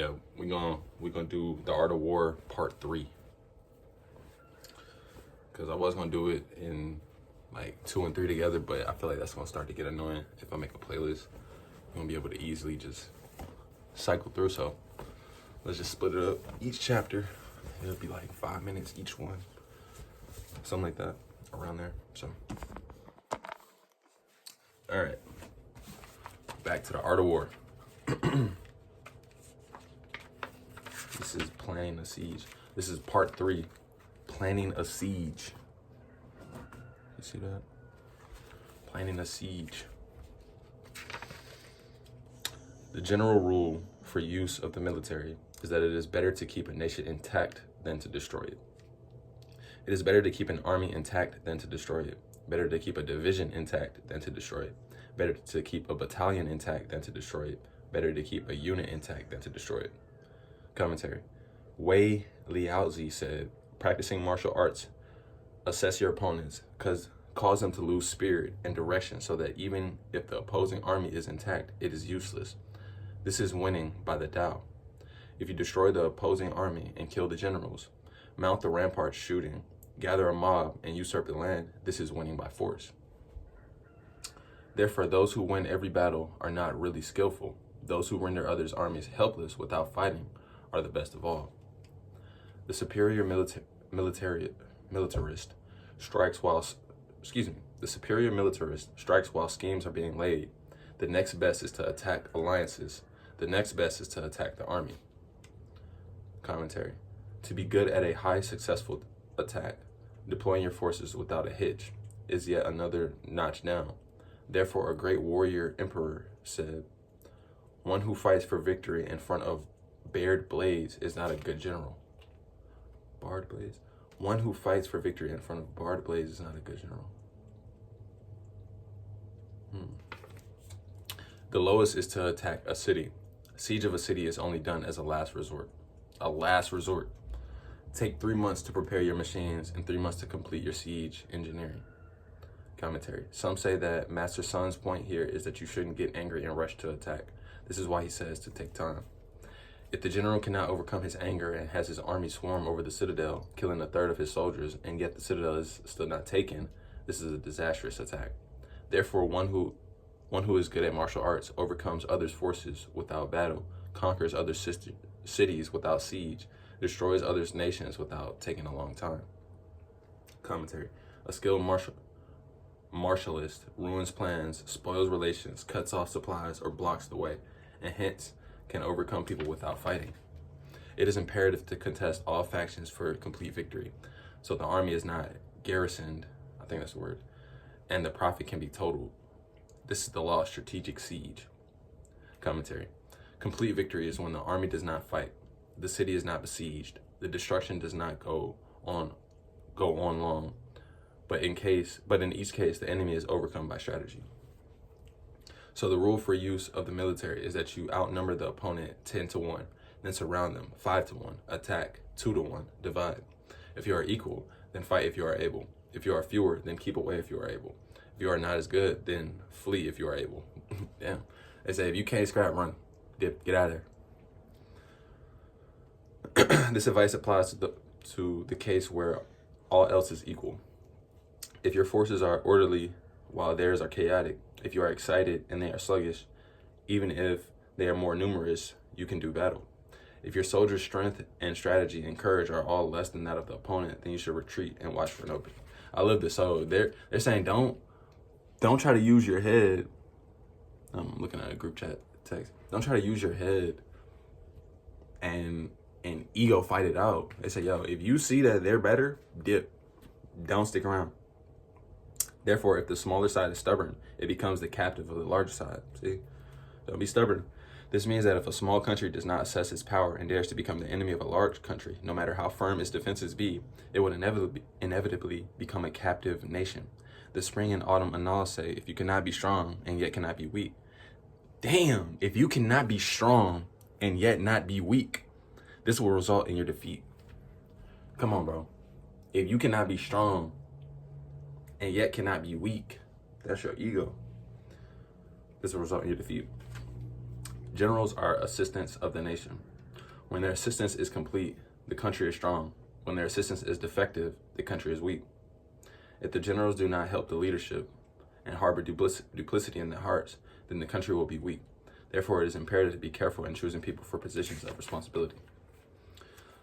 yeah, we're gonna do the Art of War Part 3. Cause I was gonna do it in like 2 and 3 together, but I feel like that's gonna start to get annoying if I make a playlist. I'm gonna be able to easily just cycle through. So let's just split it up. Each chapter, it'll be like 5 minutes each one, something like that, around there. So, all right, back to the Art of War. This is planning a siege. This is part 3, planning a siege. You see that? Planning a siege. The general rule for use of the military is that it is better to keep a nation intact than to destroy it. It is better to keep an army intact than to destroy it. Better to keep a division intact than to destroy it. Better to keep a battalion intact than to destroy it. Better to keep a unit intact than to destroy it. Commentary. Wei Liaozi said, practicing martial arts, assess your opponents, cause them to lose spirit and direction so that even if the opposing army is intact, it is useless. This is winning by the TAOW. If you destroy the opposing army and kill the generals, mount the ramparts shooting, gather a mob and usurp the land, this is winning by force. Therefore, those who win every battle are not really skillful. Those who render others' armies helpless without fighting are the best of all. The superior militarist strikes while schemes are being laid. The next best is to attack alliances. The next best is to attack the army. Commentary. To be good at a high successful attack, deploying your forces without a hitch is yet another notch down. Therefore, a great warrior emperor said, one who fights for victory in front of bared blades is not a good general. Barred blades? One who fights for victory in front of barred blades is not a good general. The lowest is to attack a city. Siege of a city is only done as a last resort. A last resort. Take 3 months to prepare your machines and 3 months to complete your siege engineering. Commentary. Some say that Master Sun's point here is that you shouldn't get angry and rush to attack. This is why he says to take time. If the general cannot overcome his anger and has his army swarm over the citadel, killing 1/3 of his soldiers, and yet the citadel is still not taken, this is a disastrous attack. Therefore, one who is good at martial arts overcomes others' forces without battle, conquers other cities without siege, destroys others' nations without taking a long time. Commentary. A skilled martialist ruins plans, spoils relations, cuts off supplies, or blocks the way, and hence can overcome people without fighting. It is imperative to contest all factions for complete victory, so the army is not garrisoned, I think that's the word, and the profit can be totaled. This is the law of strategic siege. Commentary. Complete victory is when the army does not fight, the city is not besieged, the destruction does not go on long, but in each case, the enemy is overcome by strategy. So the rule for use of the military is that you outnumber the opponent 10-1, then surround them 5-1, attack 2-1, divide. If you are equal, then fight if you are able. If you are fewer, then keep away if you are able. If you are not as good, then flee if you are able. Damn. They say if you can't scrap, run. Dip, get out of there. This advice applies to the case where all else is equal. If your forces are orderly while theirs are chaotic, if you are excited and they are sluggish, even if they are more numerous, you can do battle. If your soldiers' strength and strategy and courage are all less than that of the opponent, then you should retreat and watch for an opening. I love this. So they're saying don't try to use your head. I'm looking at a group chat text. Don't try to use your head and ego fight it out. They say, yo, if you see that they're better, dip. Don't stick around. Therefore, if the smaller side is stubborn, it becomes the captive of the larger side. See? Don't be stubborn. This means that if a small country does not assess its power and dares to become the enemy of a large country, no matter how firm its defenses be, it would inevitably become a captive nation. The spring and autumn annals say, if you cannot be strong and yet cannot be weak. Damn, if you cannot be strong and yet not be weak, this will result in your defeat. Come on, bro. If you cannot be strong and yet cannot be weak, that's your ego. This will result in your defeat. Generals are assistants of the nation. When their assistance is complete, the country is strong. When their assistance is defective, the country is weak. If the generals do not help the leadership and harbor duplicity in their hearts, then the country will be weak. Therefore, it is imperative to be careful in choosing people for positions of responsibility.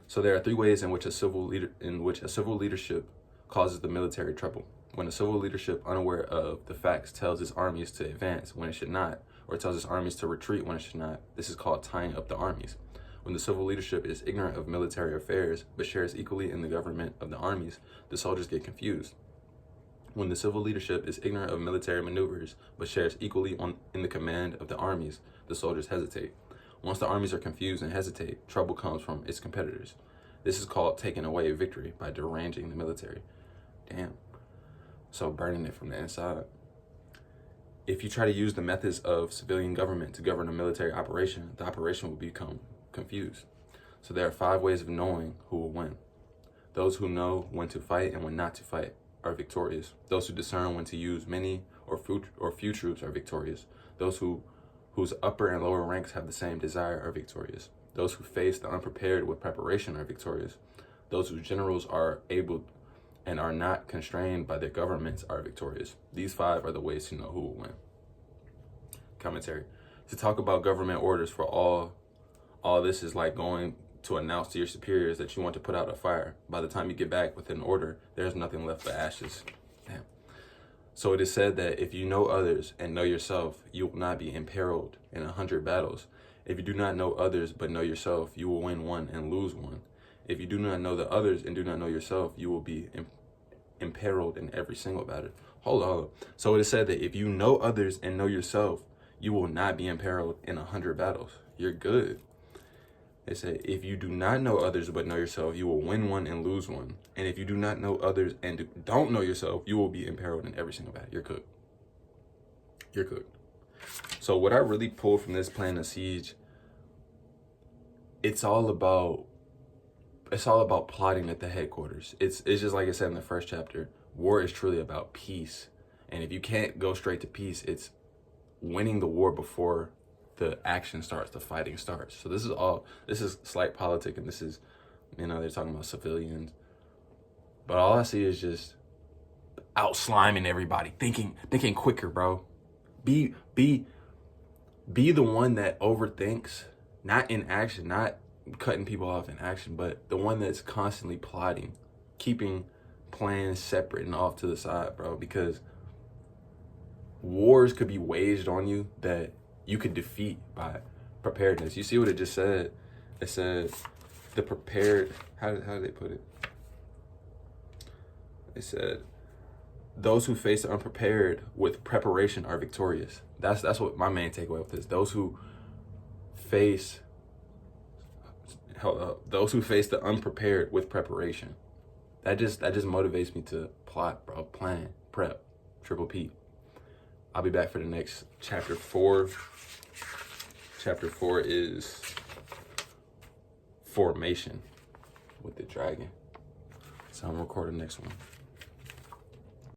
So there are three ways in which a civil leadership causes the military trouble. When a civil leadership, unaware of the facts, tells its armies to advance when it should not, or tells its armies to retreat when it should not, this is called tying up the armies. When the civil leadership is ignorant of military affairs, but shares equally in the government of the armies, the soldiers get confused. When the civil leadership is ignorant of military maneuvers, but shares equally in the command of the armies, the soldiers hesitate. Once the armies are confused and hesitate, trouble comes from its competitors. This is called taking away victory by deranging the military. Damn. So burning it from the inside. If you try to use the methods of civilian government to govern a military operation, the operation will become confused. So there are 5 ways of knowing who will win. Those who know when to fight and when not to fight are victorious. Those who discern when to use many or few troops are victorious. Those whose upper and lower ranks have the same desire are victorious. Those who face the unprepared with preparation are victorious. Those whose generals are able and are not constrained by their governments are victorious. These 5 are the ways to know who will win. Commentary. To talk about government orders for all this is like going to announce to your superiors that you want to put out a fire. By the time you get back with an order, there's nothing left but ashes. Damn. So it is said that if you know others and know yourself, you will not be imperiled in 100 battles. If you do not know others but know yourself, you will win 1 and lose 1. If you do not know the others and do not know yourself, you will be imperiled in every single battle. Hold on. So it is said that if you know others and know yourself, you will not be imperiled in 100 battles. You're good. They say, if you do not know others but know yourself, you will win 1 and lose 1. And if you do not know others and don't know yourself, you will be imperiled in every single battle. You're cooked. You're cooked. So what I really pulled from this plan of siege, it's all about plotting at the headquarters. It's just like I said in the first chapter, war is truly about peace. And if you can't go straight to peace, it's winning the war before the action starts, the fighting starts. So this is slight politic, and this is, they're talking about civilians. But all I see is just out sliming everybody, thinking quicker, bro. Be the one that overthinks, not in action, not cutting people off in action, but the one that's constantly plotting, keeping plans separate and off to the side, bro, because wars could be waged on you that you could defeat by preparedness. You see what it just said? It said the prepared, how did they put it? It said, those who face the unprepared with preparation are victorious. That's what my main takeaway with this. Those who face the unprepared with preparation. That just motivates me to plot, bro, plan, prep, triple P. I'll be back for the next chapter 4. Chapter 4 is formation with the dragon. So I'm recording the next one.